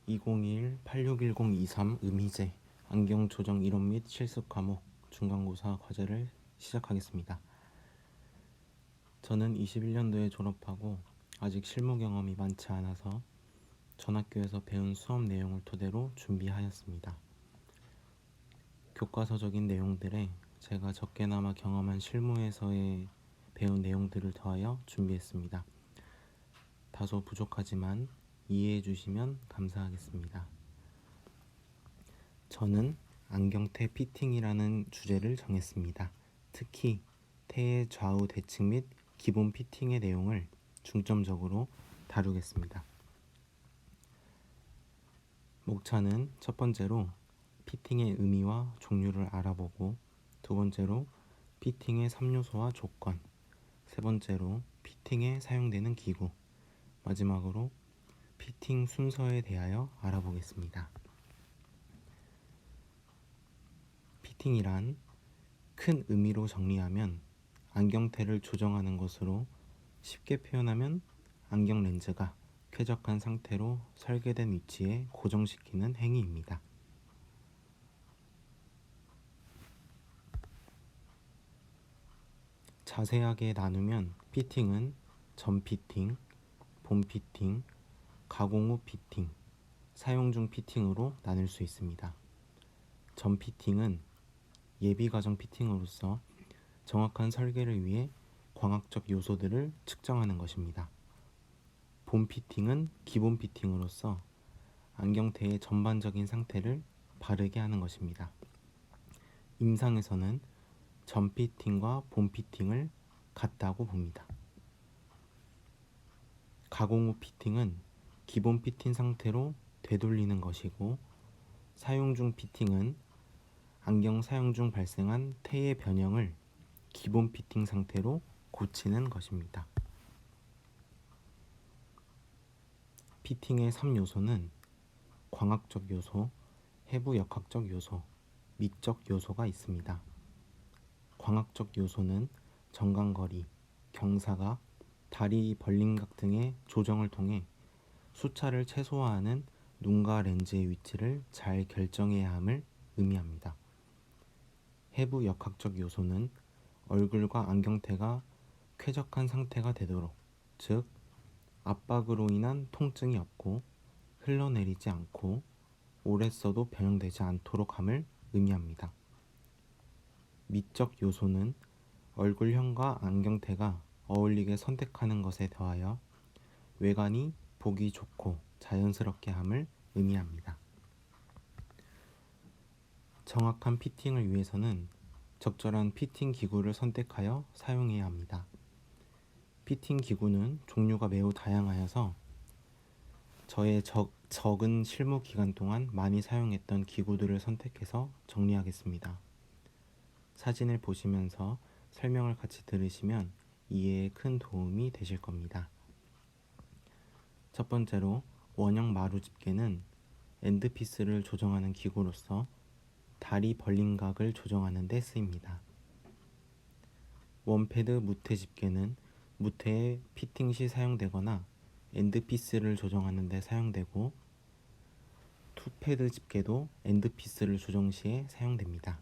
2021-861023 음희제 안경 조정 이론 및 실습 과목 중간고사 과제를 시작하겠습니다. 저는 21년도에 졸업하고 아직 실무 경험이 많지 않아서 전학교에서 배운 수업 내용을 토대로 준비하였습니다. 교과서적인 내용들에 제가 적게나마 경험한 실무에서의 배운 내용들을 더하여 준비했습니다. 다소 부족하지만 이해해 주시면 감사하겠습니다. 저는 안경테 피팅이라는 주제를 정했습니다. 특히 태의 좌우 대칭 및 기본 피팅의 내용을 중점적으로 다루겠습니다. 목차는 첫 번째로 피팅의 의미와 종류를 알아보고, 두 번째로 피팅의 3요소와 조건, 세 번째로 피팅에 사용되는 기구, 마지막으로 피팅 순서에 대하여 알아보겠습니다. 피팅이란 큰 의미로 정리하면 안경테를 조정하는 것으로, 쉽게 표현하면 안경 렌즈가 쾌적한 상태로 설계된 위치에 고정시키는 행위입니다. 자세하게 나누면 피팅은 전 피팅, 본 피팅, 가공 후 피팅, 사용 중 피팅으로 나눌 수 있습니다. 전 피팅은 예비 과정 피팅으로서 정확한 설계를 위해 광학적 요소들을 측정하는 것입니다. 본 피팅은 기본 피팅으로서 안경테의 전반적인 상태를 바르게 하는 것입니다. 임상에서는 전 피팅과 본 피팅을 같다고 봅니다. 가공 후 피팅은 기본 피팅 상태로 되돌리는 것이고, 사용 중 피팅은 안경 사용 중 발생한 태의 변형을 기본 피팅 상태로 고치는 것입니다. 피팅의 3요소는 광학적 요소, 해부 역학적 요소, 미적 요소가 있습니다. 광학적 요소는 정강거리, 경사각, 다리 벌림각 등의 조정을 통해 수차를 최소화하는 눈과 렌즈의 위치를 잘 결정해야 함을 의미합니다. 해부 역학적 요소는 얼굴과 안경테가 쾌적한 상태가 되도록, 즉 압박으로 인한 통증이 없고 흘러내리지 않고 오래 써도 변형되지 않도록 함을 의미합니다. 미적 요소는 얼굴형과 안경테가 어울리게 선택하는 것에 더하여 외관이 보기 좋고 자연스럽게 함을 의미합니다. 정확한 피팅을 위해서는 적절한 피팅 기구를 선택하여 사용해야 합니다. 피팅 기구는 종류가 매우 다양하여서 저의 적은 실무 기간 동안 많이 사용했던 기구들을 선택해서 정리하겠습니다. 사진을 보시면서 설명을 같이 들으시면 이해에 큰 도움이 되실 겁니다. 첫 번째로 원형 마루 집게는 엔드피스를 조정하는 기구로서 다리 벌림각을 조정하는 데 쓰입니다. 원패드 무테 집게는 무테의 피팅 시 사용되거나 엔드피스를 조정하는 데 사용되고, 투패드 집게도 엔드피스를 조정 시에 사용됩니다.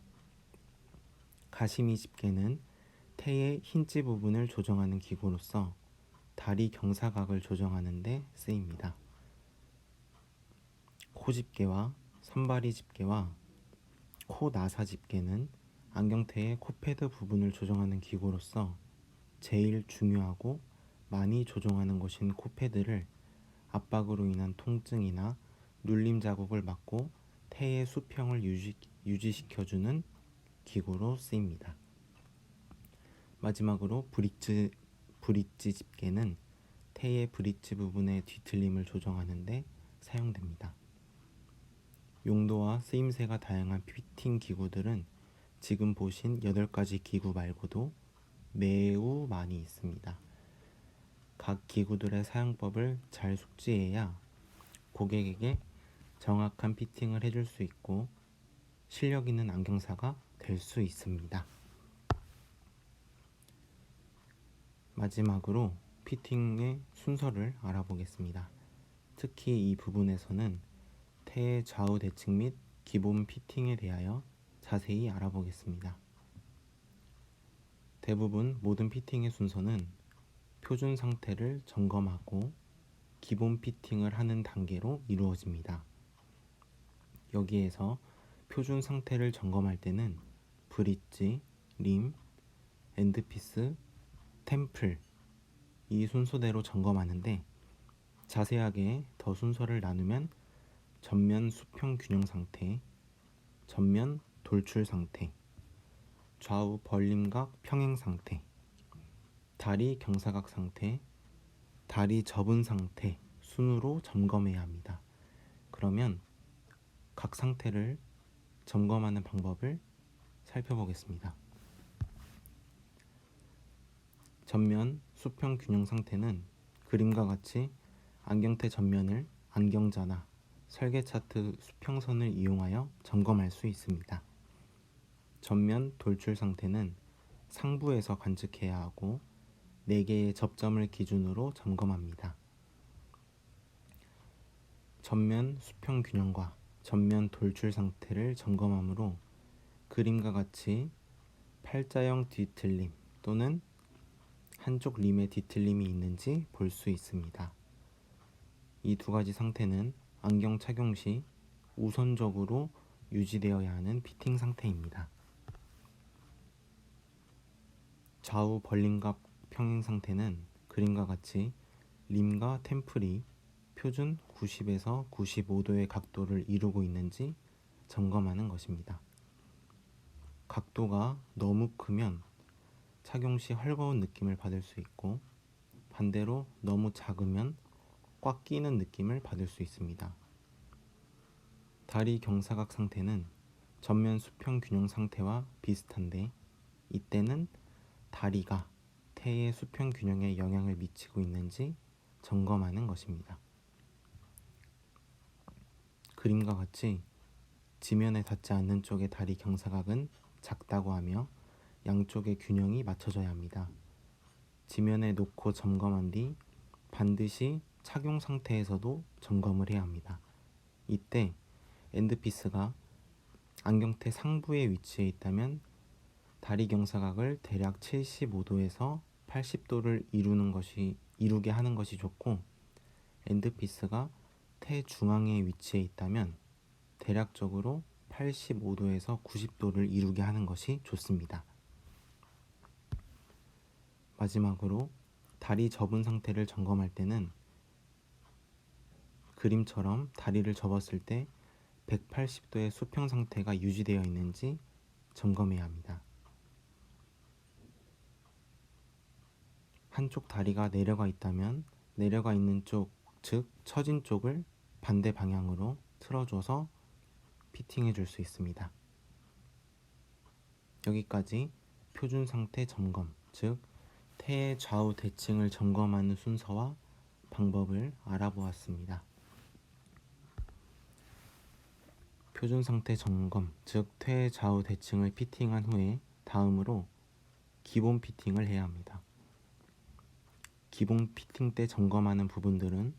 가시미 집게는 태의 힌지 부분을 조정하는 기구로서 다리 경사각을 조정하는 데 쓰입니다. 코 집게와 선바리 집게와 코 나사 집게는 안경테의 코패드 부분을 조정하는 기구로서 제일 중요하고 많이 조정하는 곳인 코패드를 압박으로 인한 통증이나 눌림 자국을 막고 태의 수평을 유지시켜주는 기구로 쓰입니다. 마지막으로 브릿지 집게는 태의 브릿지 부분의 뒤틀림을 조정하는 데 사용됩니다. 용도와 쓰임새가 다양한 피팅 기구들은 지금 보신 8가지 기구 말고도 매우 많이 있습니다. 각 기구들의 사용법을 잘 숙지해야 고객에게 정확한 피팅을 해줄 수 있고 실력 있는 안경사가 될 수 있습니다. 마지막으로 피팅의 순서를 알아보겠습니다. 특히 이 부분에서는 태의 좌우 대칭 및 기본 피팅에 대하여 자세히 알아보겠습니다. 대부분 모든 피팅의 순서는 표준 상태를 점검하고 기본 피팅을 하는 단계로 이루어집니다. 여기에서 표준 상태를 점검할 때는 브릿지, 림, 엔드피스, 템플 이 순서대로 점검하는데 자세하게 더 순서를 나누면 전면 수평 균형 상태, 전면 돌출 상태, 좌우 벌림각 평행 상태, 다리 경사각 상태, 다리 접은 상태 순으로 점검해야 합니다. 그러면 각 상태를 점검하는 방법을 살펴보겠습니다. 전면 수평 균형 상태는 그림과 같이 안경테 전면을 안경자나 설계 차트 수평선을 이용하여 점검할 수 있습니다. 전면 돌출 상태는 상부에서 관측해야 하고 4개의 접점을 기준으로 점검합니다. 전면 수평 균형과 전면 돌출 상태를 점검하므로 그림과 같이 팔자형 뒤틀림 또는 한쪽 림의 뒤틀림이 있는지 볼 수 있습니다. 이 두 가지 상태는 안경 착용 시 우선적으로 유지되어야 하는 피팅 상태입니다. 좌우 벌림각 평행 상태는 그림과 같이 림과 템플이 표준 90에서 95도의 각도를 이루고 있는지 점검하는 것입니다. 각도가 너무 크면 착용 시 헐거운 느낌을 받을 수 있고 반대로 너무 작으면 꽉 끼는 느낌을 받을 수 있습니다. 다리 경사각 상태는 전면 수평 균형 상태와 비슷한데 이때는 다리가 태의 수평 균형에 영향을 미치고 있는지 점검하는 것입니다. 그림과 같이 지면에 닿지 않는 쪽의 다리 경사각은 작다고 하며 양쪽의 균형이 맞춰져야 합니다. 지면에 놓고 점검한 뒤 반드시 착용 상태에서도 점검을 해야 합니다. 이때 엔드피스가 안경테 상부에 위치해 있다면 다리 경사각을 대략 75도에서 80도를 이루게 하는 것이 좋고 엔드피스가 태 중앙에 위치해 있다면 대략적으로 85도에서 90도를 이루게 하는 것이 좋습니다. 마지막으로 다리 접은 상태를 점검할 때는 그림처럼 다리를 접었을 때 180도의 수평 상태가 유지되어 있는지 점검해야 합니다. 한쪽 다리가 내려가 있다면 내려가 있는 쪽, 즉 처진 쪽을 반대 방향으로 틀어줘서 피팅해 줄 수 있습니다. 여기까지 표준 상태 점검, 즉 태의 좌우 대칭을 점검하는 순서와 방법을 알아보았습니다. 표준 상태 점검, 즉 태의 좌우 대칭을 피팅한 후에 다음으로 기본 피팅을 해야 합니다. 기본 피팅 때 점검하는 부분들은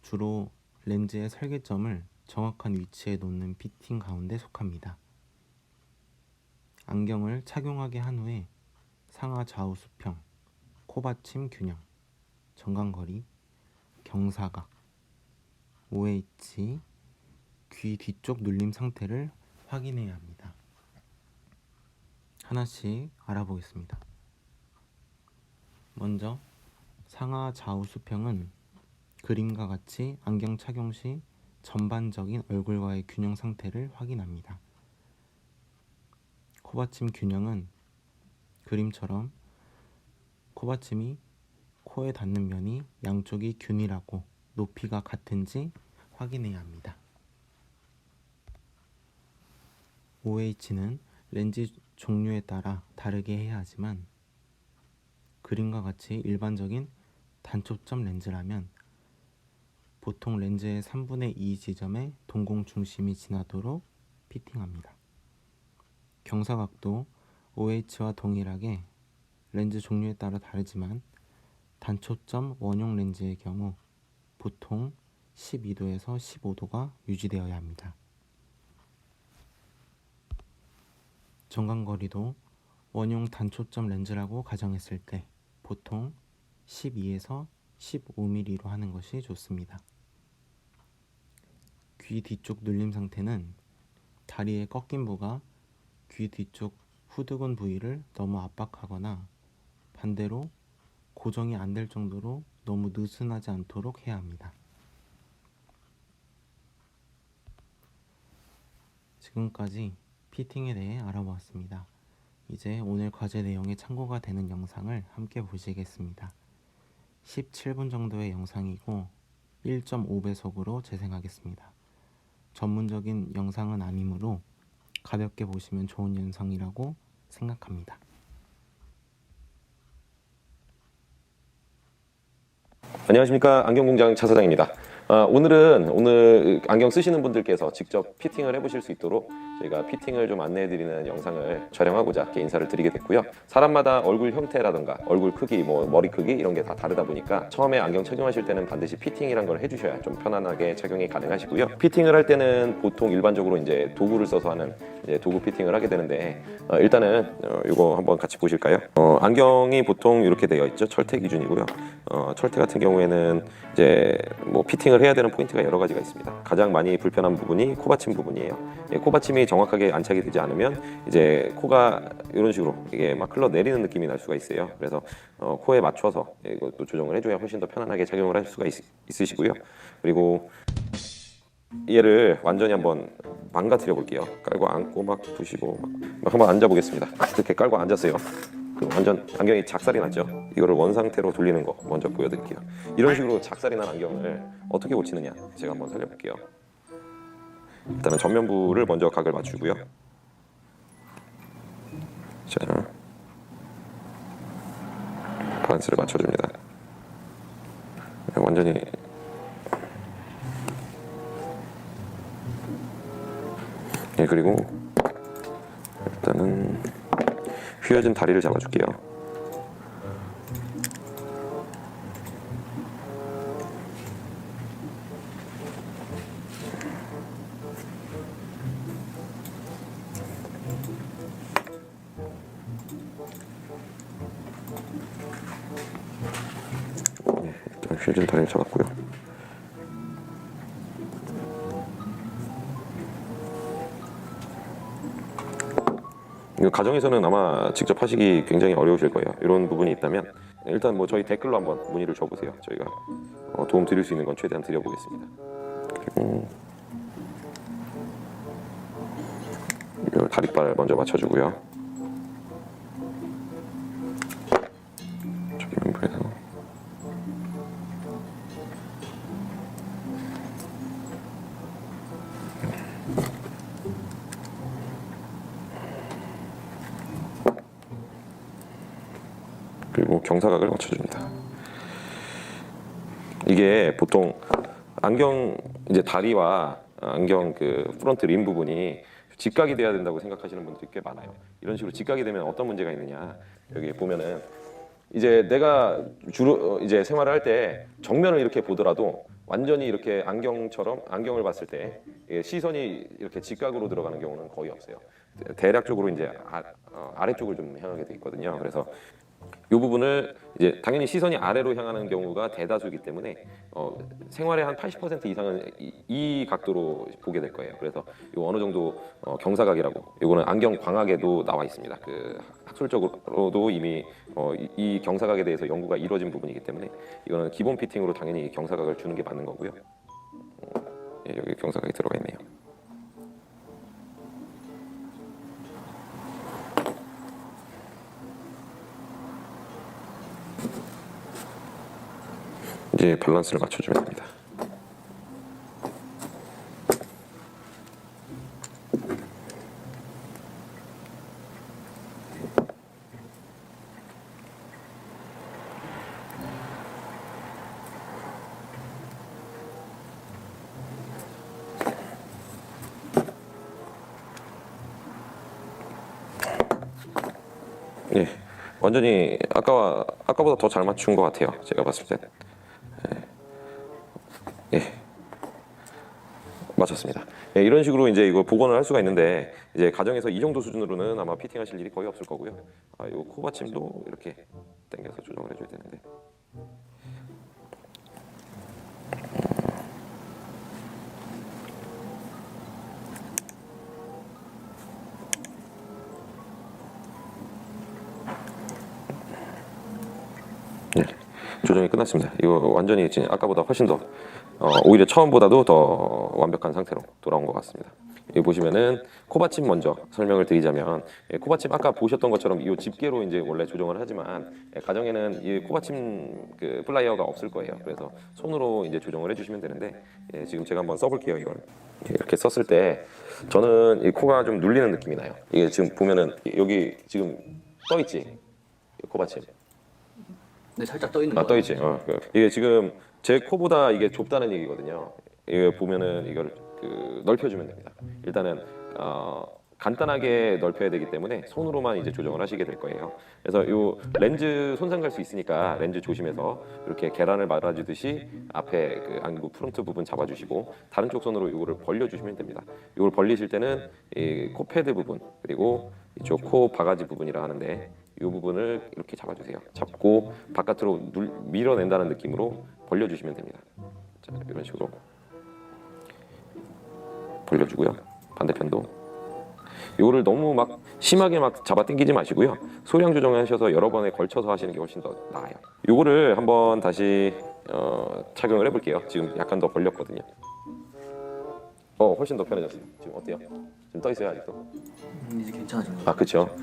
주로 렌즈의 설계점을 정확한 위치에 놓는 피팅 가운데 속합니다. 안경을 착용하게 한 후에 상하 좌우 수평, 코받침 균형, 정강거리, 경사각, OH, 귀 뒤쪽 눌림 상태를 확인해야 합니다. 하나씩 알아보겠습니다. 먼저 상하 좌우 수평은 그림과 같이 안경 착용 시 전반적인 얼굴과의 균형 상태를 확인합니다. 코받침 균형은 그림처럼 코받침이 코에 닿는 면이 양쪽이 균일하고 높이가 같은지 확인해야 합니다. OH는 렌즈 종류에 따라 다르게 해야 하지만 그림과 같이 일반적인 단초점 렌즈라면 보통 렌즈의 3분의 2 지점에 동공 중심이 지나도록 피팅합니다. 경사각도 OH와 동일하게 렌즈 종류에 따라 다르지만 단초점 원용 렌즈의 경우 보통 12도에서 15도가 유지되어야 합니다. 정강거리도 원용 단초점 렌즈라고 가정했을 때 보통 12에서 15mm로 하는 것이 좋습니다. 귀 뒤쪽 눌림 상태는 다리의 꺾인 부가 귀 뒤쪽 후두근 부위를 너무 압박하거나 반대로 고정이 안 될 정도로 너무 느슨하지 않도록 해야 합니다. 지금까지 피팅에 대해 알아보았습니다. 이제 오늘 과제 내용에 참고가 되는 영상을 함께 보시겠습니다. 17분 정도의 영상이고 1.5배속으로 재생하겠습니다. 전문적인 영상은 아니므로 가볍게 보시면 좋은 영상이라고 생각합니다. 안녕하십니까, 안경공장 차 사장입니다. 오늘 안경 쓰시는 분들께서 직접 피팅을 해보실 수 있도록 저희가 피팅을 좀 안내해드리는 영상을 촬영하고자 이렇게 인사를 드리게 됐고요. 사람마다 얼굴 형태라든가 얼굴 크기, 머리 크기 이런 게 다 다르다 보니까 처음에 안경 착용하실 때는 반드시 피팅이란 걸 해주셔야 좀 편안하게 착용이 가능하시고요. 피팅을 할 때는 보통 일반적으로 이제 도구를 써서 하는 도구 피팅을 하게 되는데 일단은 이거 한번 같이 보실까요? 안경이 보통 이렇게 되어 있죠. 철퇴 기준이고요. 철퇴 같은 경우에는 이제 피팅을 해야 되는 포인트가 여러 가지가 있습니다. 가장 많이 불편한 부분이 코받침 부분이에요. 코받침이 정확하게 안착이 되지 않으면 이제 코가 이런 식으로 이게 막 흘러내리는 느낌이 날 수가 있어요. 그래서 코에 맞춰서 이것도 조정을 해줘야 훨씬 더 편안하게 착용을 할 수가 있으시고요. 그리고 얘를 완전히 한번 망가뜨려 볼게요. 깔고 앉고 막 부시고 막 한번 앉아 보겠습니다. 이렇게 깔고 앉았어요. 완전 안경이 작살이 났죠. 이거를 원상태로 돌리는 거 먼저 보여드릴게요. 이런 식으로 작살이 난 안경을 어떻게 고치느냐 제가 한번 살려볼게요. 일단은 전면부를 먼저 각을 맞추고요. 자, 밸런스를 맞춰줍니다. 완전히 그리고 일단은 휘어진 다리를 잡아줄게요. 일단 휘어진 다리를 잡았고요. 가정에서는 아마 직접 하시기 굉장히 어려우실 거예요. 이런 부분이 있다면 일단 저희 댓글로 한번 문의를 줘보세요. 저희가 도움 드릴 수 있는 건 최대한 드려보겠습니다. 그리고 이 다리발 먼저 맞춰주고요. 전면부에서 그리고 경사각을 맞춰줍니다. 이게 보통 안경 이제 다리와 안경 프론트 림 부분이 직각이 돼야 된다고 생각하시는 분들이 꽤 많아요. 이런 식으로 직각이 되면 어떤 문제가 있느냐? 여기 보면은 이제 내가 주로 이제 생활을 할 때 정면을 이렇게 보더라도 완전히 이렇게 안경처럼 안경을 봤을 때 시선이 이렇게 직각으로 들어가는 경우는 거의 없어요. 대략적으로 이제 아래쪽을 좀 향하게 돼 있거든요. 그래서 이 부분을 이제 당연히 시선이 아래로 향하는 경우가 대다수이기 때문에 생활의 한 80% 이상은 이 각도로 보게 될 거예요. 그래서 이거 어느 정도 경사각이라고, 이거는 안경 광학에도 나와 있습니다. 학술적으로도 이미 이 경사각에 대해서 연구가 이루어진 부분이기 때문에 이거는 기본 피팅으로 당연히 경사각을 주는 게 맞는 거고요. 여기 경사각이 들어가 있네요. 이제 밸런스를 맞춰주면 됩니다. 완전히 아까보다 더 잘 맞춘 것 같아요. 제가 봤을 때. 맞췄습니다. 예, 이런 식으로 이제 이거 복원을 할 수가 있는데 이제 가정에서 이 정도 수준으로는 아마 피팅하실 일이 거의 없을 거고요. 이 코받침도 이렇게 당겨서 조정을 해줘야 되는데. 네, 조정이 끝났습니다. 이거 완전히 지금 아까보다 훨씬 더 오히려 처음보다도 더 완벽한 상태로 돌아온 것 같습니다. 여기 보시면은 코받침 먼저 설명을 드리자면, 코받침 아까 보셨던 것처럼 이 집게로 이제 원래 조정을 하지만 가정에는 이 코받침 그 플라이어가 없을 거예요. 그래서 손으로 이제 조정을 해주시면 되는데, 지금 제가 한번 써볼게요. 이걸 이렇게 썼을 때 저는 이 코가 좀 눌리는 느낌이 나요. 이게 지금 보면은 여기 지금 떠 있지, 코받침. 네, 살짝 떠 있는 거. 떠 있지. 이게 지금 제 코보다 이게 좁다는 얘기거든요. 이게 보면은 이걸 넓혀주면 됩니다. 일단은 간단하게 넓혀야 되기 때문에 손으로만 이제 조정을 하시게 될 거예요. 그래서 요 렌즈 손상 갈 수 있으니까 렌즈 조심해서 이렇게 계란을 말아주듯이 앞에 그 안구 프론트 부분 잡아주시고 다른 쪽 손으로 이거를 벌려주시면 됩니다. 이걸 벌리실 때는 이 코패드 부분 그리고 이쪽 코 바가지 부분이라 하는데 이 부분을 이렇게 잡아주세요. 잡고 바깥으로 밀어낸다는 느낌으로 벌려주시면 됩니다. 자, 이런 식으로 벌려주고요. 반대편도 이거를 너무 막 심하게 막 잡아 당기지 마시고요. 소량 조정하셔서 여러 번에 걸쳐서 하시는 게 훨씬 더 나아요. 이거를 한번 다시 착용을 해볼게요. 지금 약간 더 벌렸거든요. 훨씬 더 편해졌어요. 지금 어때요? 지금 떠 있어요 아직도? 이제 괜찮아진 거. 그렇죠.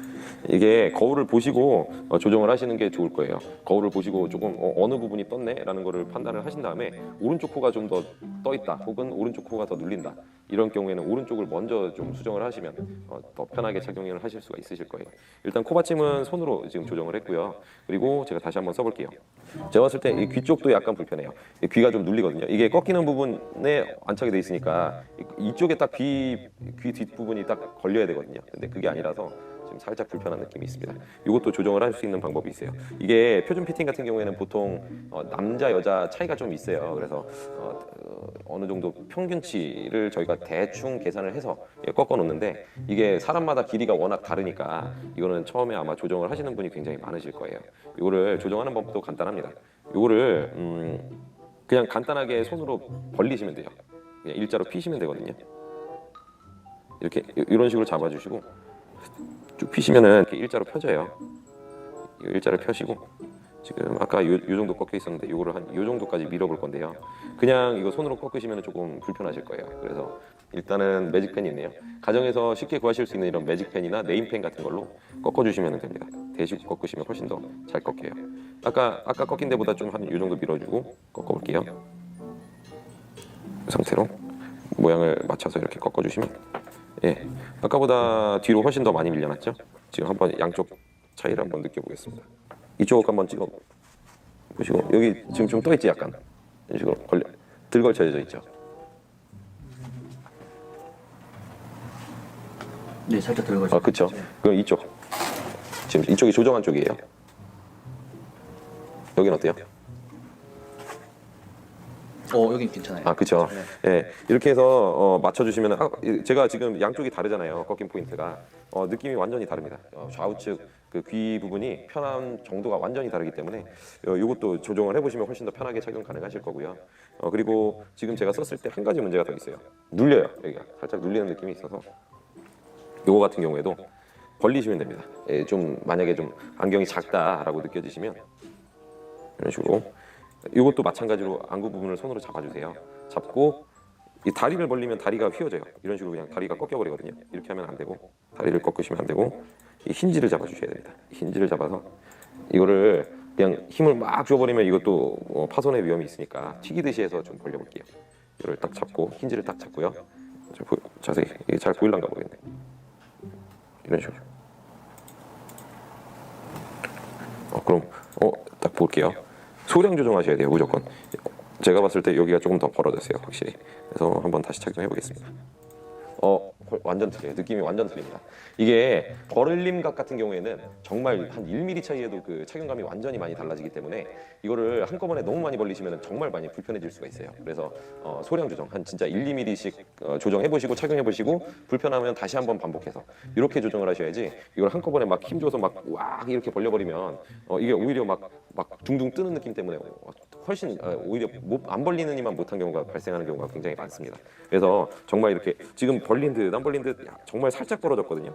이게 거울을 보시고 조정을 하시는 게 좋을 거예요. 거울을 보시고 조금 어느 부분이 떴네라는 거를 판단을 하신 다음에 오른쪽 코가 좀 더 떠 있다, 혹은 오른쪽 코가 더 눌린다. 이런 경우에는 오른쪽을 먼저 좀 수정을 하시면 더 편하게 착용을 하실 수가 있으실 거예요. 일단 코받침은 손으로 지금 조정을 했고요. 그리고 제가 다시 한번 써볼게요. 제가 봤을 때 이 귀 쪽도 약간 불편해요. 이 귀가 좀 눌리거든요. 이게 꺾이는 부분에 안착이 돼 있으니까 이쪽에 딱 귀 뒷부분이 딱 걸려야 되거든요. 근데 그게 아니라서 지금 살짝 불편한 느낌이 있습니다. 이것도 조정을 할 수 있는 방법이 있어요. 이게 표준 피팅 같은 경우에는 보통 남자 여자 차이가 좀 있어요. 그래서 어느 정도 평균치를 저희가 대충 계산을 해서 꺾어 놓는데, 이게 사람마다 길이가 워낙 다르니까 이거는 처음에 아마 조정을 하시는 분이 굉장히 많으실 거예요. 이거를 조정하는 법도 간단합니다. 이거를 그냥 간단하게 손으로 벌리시면 돼요. 그냥 일자로 피시면 되거든요. 이렇게 이런 식으로 잡아주시고 쭉 피시면은 이렇게 일자로 펴져요. 일자를 펴시고, 지금 아까 요 정도 꺾여 있었는데 이거를 한 요 정도까지 밀어볼 건데요. 그냥 이거 손으로 꺾으시면 조금 불편하실 거예요. 그래서 일단은 매직펜이 있네요. 가정에서 쉽게 구하실 수 있는 이런 매직펜이나 네임펜 같은 걸로 꺾어주시면 됩니다. 대시고 꺾으시면 훨씬 더 잘 꺾여요. 아까 꺾인 데보다 좀 한 요 정도 밀어주고 꺾어볼게요. 이 상태로 모양을 맞춰서 이렇게 꺾어주시면, 아까보다 뒤로 훨씬 더 많이 밀려났죠? 지금 한번 양쪽 차이를 한번 느껴보겠습니다. 이쪽 한번 찍어 보시고, 여기 지금 좀 떠 있지, 약간 이런 식으로 들 걸쳐져 있죠. 네, 살짝 들어가죠. 그렇죠. 그럼 이쪽 지금 이쪽이 조정한 쪽이에요. 여긴 어때요? 여긴 괜찮아요. 그렇죠. 이렇게 해서 맞춰주시면, 제가 지금 양쪽이 다르잖아요. 꺾인 포인트가 느낌이 완전히 다릅니다. 좌우측 그 귀 부분이 편한 정도가 완전히 다르기 때문에 이것도 조정을 해보시면 훨씬 더 편하게 착용 가능하실 거고요. 그리고 지금 제가 썼을 때 한 가지 문제가 더 있어요. 눌려요. 여기가 살짝 눌리는 느낌이 있어서 이거 같은 경우에도 벌리시면 됩니다. 좀 만약에 좀 안경이 작다라고 느껴지시면 이런 식으로, 이것도 마찬가지로 안구 부분을 손으로 잡아주세요. 잡고 이 다리를 벌리면 다리가 휘어져요. 이런 식으로 그냥 다리가 꺾여버리거든요. 이렇게 하면 안 되고, 다리를 꺾으시면 안 되고, 이 힌지를 잡아주셔야 됩니다. 힌지를 잡아서 이거를 그냥 힘을 막 줘버리면 이것도 파손의 위험이 있으니까 튀기듯이 해서 좀 벌려볼게요. 이거를 딱 잡고 힌지를 딱 잡고요. 자세히 이게 잘 보일란가 모르겠네. 이런 식으로. 그럼 딱 볼게요. 소량 조정하셔야 돼요, 무조건. 제가 봤을 때 여기가 조금 더 벌어졌어요, 확실히. 그래서 한번 다시 착용해 보겠습니다. 완전 틀려요. 느낌이 완전 틀립니다. 이게 버를림각 같은 경우에는 정말 한 1mm 차이에도 그 착용감이 완전히 많이 달라지기 때문에 이거를 한꺼번에 너무 많이 벌리시면 정말 많이 불편해질 수가 있어요. 그래서 소량 조정 한 진짜 1, 2mm씩 조정해 보시고 착용해 보시고 불편하면 다시 한번 반복해서 이렇게 조정을 하셔야지 이걸 한꺼번에 막 힘줘서 막 와 이렇게 벌려버리면 이게 오히려 막 둥둥 뜨는 느낌 때문에 훨씬 오히려 안 벌리는 이만 못한 경우가 발생하는 경우가 굉장히 많습니다. 그래서 정말 이렇게 지금 벌린 듯 안 벌린 듯 정말 살짝 벌어졌거든요.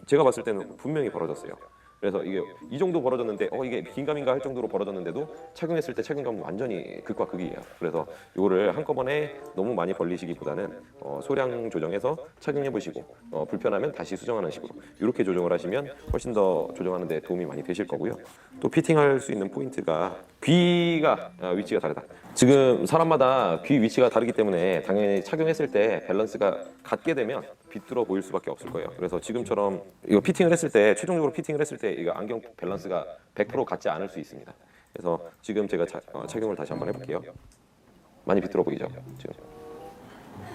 제가 봤을 때는 분명히 벌어졌어요. 그래서 이게 이 정도 벌어졌는데 이게 긴가민가 할 정도로 벌어졌는데도 착용했을 때 착용감은 완전히 극과 극이에요. 그래서 이거를 한꺼번에 너무 많이 벌리시기보다는 소량 조정해서 착용해 보시고 불편하면 다시 수정하는 식으로 이렇게 조정을 하시면 훨씬 더 조정하는 데 도움이 많이 되실 거고요. 또 피팅할 수 있는 포인트가 귀가 위치가 다르다. 지금 사람마다 귀 위치가 다르기 때문에 당연히 착용했을 때 밸런스가 같게 되면 비뚤어 보일 수밖에 없을 거예요. 그래서 지금처럼 이거 피팅을 했을 때 최종적으로 피팅을 했을 때 이거 안경 밸런스가 100% 같지 않을 수 있습니다. 그래서 지금 제가 착용을 다시 한번 해볼게요. 많이 비뚤어 보이죠? 지금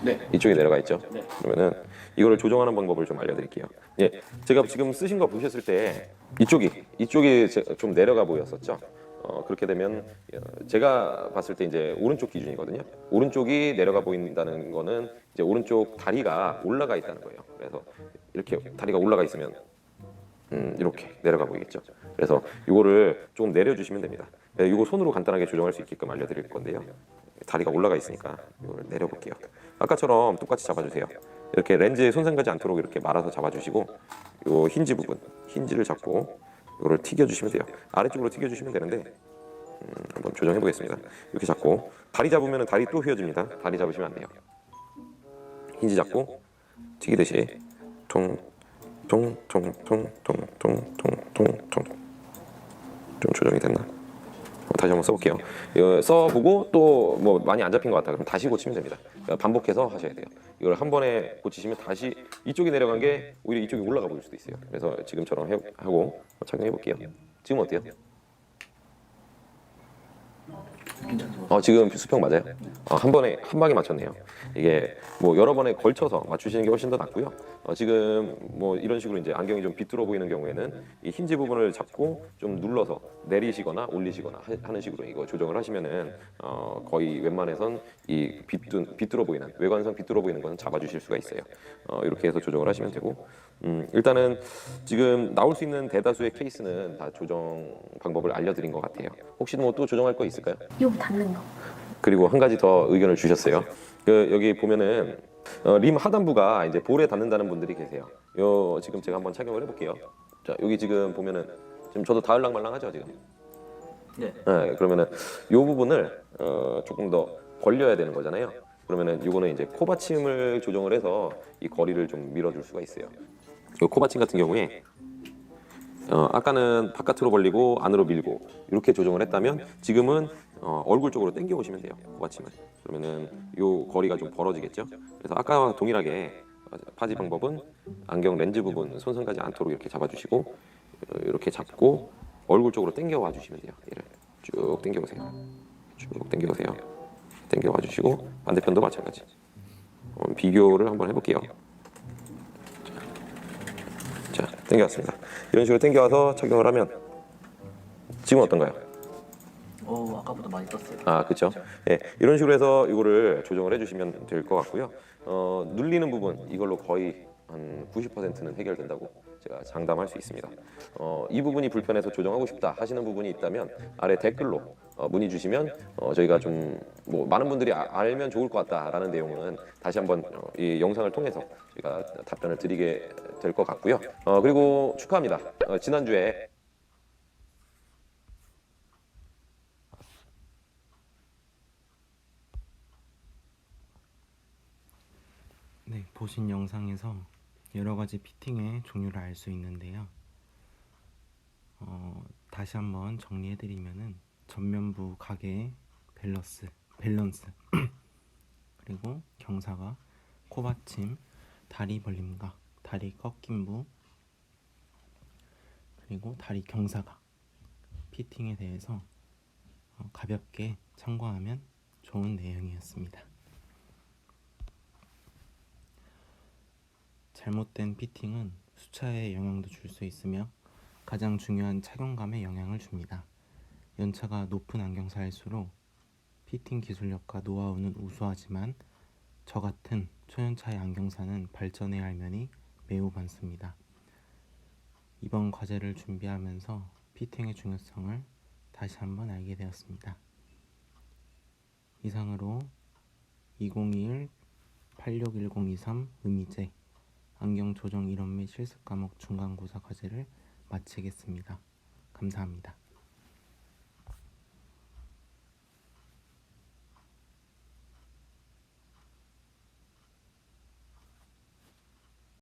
네. 이쪽에 내려가 있죠? 네. 그러면은 이거를 조정하는 방법을 좀 알려드릴게요. 예, 제가 지금 쓰신 거 보셨을 때 이쪽이 좀 내려가 보였었죠? 그렇게 되면 제가 봤을 때 이제 오른쪽 기준이거든요. 오른쪽이 내려가 보인다는 거는 이제 오른쪽 다리가 올라가 있다는 거예요. 그래서 이렇게 다리가 올라가 있으면 이렇게 내려가 보이겠죠. 그래서 이거를 조금 내려주시면 됩니다. 이거 손으로 간단하게 조정할 수 있게끔 알려드릴 건데요. 다리가 올라가 있으니까 이걸 내려볼게요. 아까처럼 똑같이 잡아주세요. 이렇게 렌즈에 손상 가지 않도록 이렇게 말아서 잡아주시고 이 힌지 부분, 힌지를 잡고 이거를 튀겨주시면 돼요. 아래쪽으로 튀겨주시면 되는데 한번 조정해 보겠습니다. 이렇게 잡고 다리 잡으면 다리 또 휘어집니다. 다리 잡으시면 안 돼요. 힌지 잡고 튀기듯이 통통통통통통통통통 좀 조정이 됐나? 다시 한번 써볼게요. 써보고 또 뭐 많이 안 잡힌 것 같다 그럼 다시 고치면 됩니다. 그러니까 반복해서 하셔야 돼요. 이걸 한 번에 고치시면 다시 이쪽이 내려간 게 오히려 이쪽이 올라가 볼 수도 있어요. 그래서 지금처럼 하고 착용해 볼게요. 지금 어때요? 괜찮죠? 지금 수평 맞아요? 한 번에 한 방에 맞췄네요. 이게 뭐 여러 번에 걸쳐서 맞추시는 게 훨씬 더 낫고요. 지금 뭐 이런 식으로 이제 안경이 좀 비뚤어 보이는 경우에는 이 힌지 부분을 잡고 좀 눌러서 내리시거나 올리시거나 하는 식으로 이거 조정을 하시면은 거의 웬만해선 이 비뚤어 보이는 외관상 비뚤어 보이는 거는 잡아주실 수가 있어요. 이렇게 해서 조정을 하시면 되고 일단은 지금 나올 수 있는 대다수의 케이스는 다 조정 방법을 알려드린 것 같아요. 혹시 뭐 또 조정할 거 있을까요? 요 닿는 거. 그리고 한 가지 더 의견을 주셨어요. 여기 보면은 림 하단부가 이제 볼에 닿는다는 분들이 계세요. 지금 제가 한번 착용을 해볼게요. 자, 여기 지금 보면은 지금 저도 닿을랑말랑하죠 지금. 네. 네, 그러면은 이 부분을 조금 더 벌려야 되는 거잖아요. 그러면은 이거는 이제 코받침을 조정을 해서 이 거리를 좀 밀어줄 수가 있어요. 이 코받침 같은 경우에 아까는 바깥으로 벌리고 안으로 밀고 이렇게 조정을 했다면 지금은 얼굴 쪽으로 당겨 오시면 돼요. 코받침을. 그러면은 이 거리가 좀 벌어지겠죠. 그래서 아까와 동일하게 파지 방법은 안경 렌즈 부분 손상 가지 않도록 이렇게 잡아주시고 이렇게 잡고 얼굴 쪽으로 당겨 와 주시면 돼요. 얘를 쭉 당겨 오세요. 쭉 당겨 오세요. 당겨 와 주시고 반대편도 마찬가지. 비교를 한번 해볼게요. 자, 당겨왔습니다. 이런 식으로 당겨와서 착용을 하면 지금 어떤가요? 아까보다 많이 떴어요. 그렇죠. 예, 이런 식으로 해서 이거를 조정을 해주시면 될 것 같고요. 눌리는 부분 이걸로 거의 한 90%는 해결된다고 제가 장담할 수 있습니다. 이 부분이 불편해서 조정하고 싶다 하시는 부분이 있다면 아래 댓글로 문의 주시면 저희가 좀 뭐 많은 분들이 알면 좋을 것 같다라는 내용은 다시 한번 이 영상을 통해서 제가 답변을 드리게 될 것 같고요. 그리고 축하합니다. 지난주에 네, 보신 영상에서 여러 가지 피팅의 종류를 알 수 있는데요. 다시 한번 정리해드리면은 전면부 각의 밸런스 그리고 경사각, 코받침, 다리 벌림각, 다리 꺾임부, 그리고 다리 경사각 피팅에 대해서 가볍게 참고하면 좋은 내용이었습니다. 잘못된 피팅은 수차에 영향도 줄 수 있으며 가장 중요한 착용감에 영향을 줍니다. 연차가 높은 안경사일수록 피팅 기술력과 노하우는 우수하지만 저 같은 초연차의 안경사는 발전해야 할 면이 매우 많습니다. 이번 과제를 준비하면서 피팅의 중요성을 다시 한번 알게 되었습니다. 이상으로 2021-861023 의미제 안경 조정 이론 및 실습 과목 중간고사 과제를 마치겠습니다. 감사합니다.